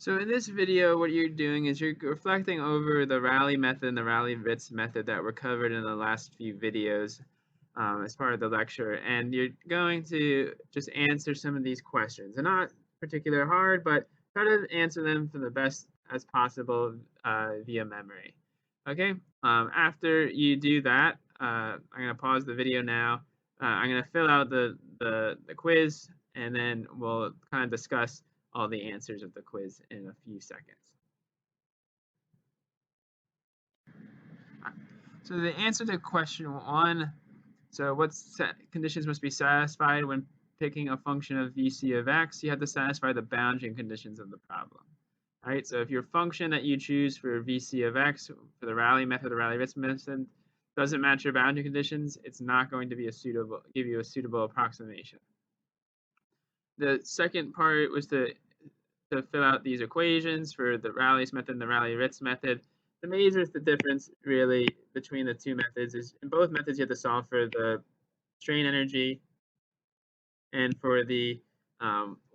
So in this video, what you're doing is you're reflecting over the Rayleigh method and the Rayleigh-Ritz method that were covered in the last few videos as part of the lecture, and you're going to just answer some of these questions. They're not particularly hard, but try to answer them for the best as possible via memory. Okay, after you do that, I'm going to pause the video now. I'm going to fill out the quiz, and then we'll kind of discuss all the answers of the quiz in a few seconds. So the answer to question 1, so what conditions must be satisfied when picking a function of VC of x? You have to satisfy the boundary conditions of the problem. All right, so if your function that you choose for VC of x for the Rayleigh method or Rayleigh-Ritz method doesn't match your boundary conditions, it's not going to be give you a suitable approximation. The second part was to fill out these equations for the Rayleigh's method and the Rayleigh-Ritz method. The major difference really between the two methods is in both methods you have to solve for the strain energy and for the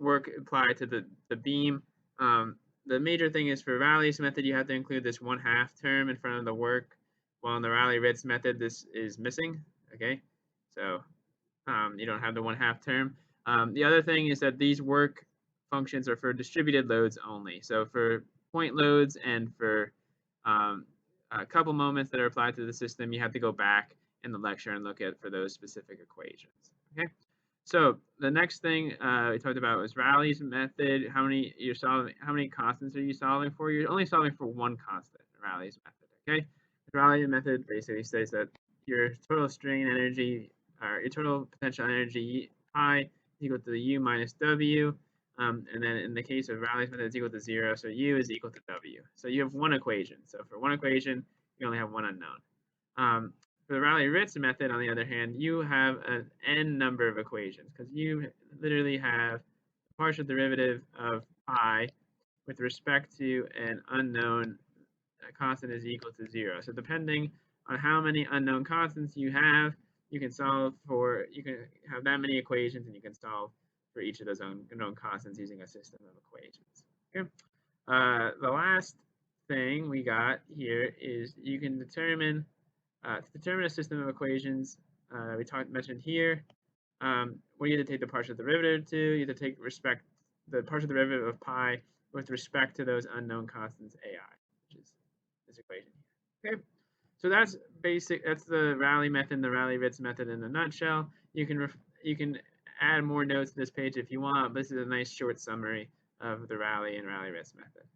work applied to the beam. The major thing is for Rayleigh's method you have to include this 1/2 term in front of the work, while in the Rayleigh-Ritz method this is missing. Okay, so you don't have the 1/2 term. The other thing is that these work functions are for distributed loads only. So for point loads and for a couple moments that are applied to the system, you have to go back in the lecture and look at for those specific equations. Okay. So the next thing we talked about was Rayleigh's method. How many constants are you solving for? You're only solving for one constant in Rayleigh's method. Okay. The Rayleigh method basically says that your total strain energy your total potential energy pi is equal to U minus W, and then in the case of Rayleigh's method, it's equal to 0, so U is equal to W. So you have one equation. So for one equation, you only have one unknown. For the Rayleigh-Ritz method, on the other hand, you have an n number of equations because you literally have the partial derivative of pi with respect to an unknown constant is equal to 0. So depending on how many unknown constants you can have that many equations and you can solve for each of those unknown constants using a system of equations. Okay. The last thing we got here is you can determine to determine a system of equations mentioned here. What you have to take the partial derivative to, you have to take the partial derivative of pi with respect to those unknown constants ai, which is this equation here. Okay, so that's the Rayleigh method and the Rayleigh-Ritz method in a nutshell. You can add more notes to this page if you want, but this is a nice short summary of the Rayleigh and Rayleigh-Ritz method.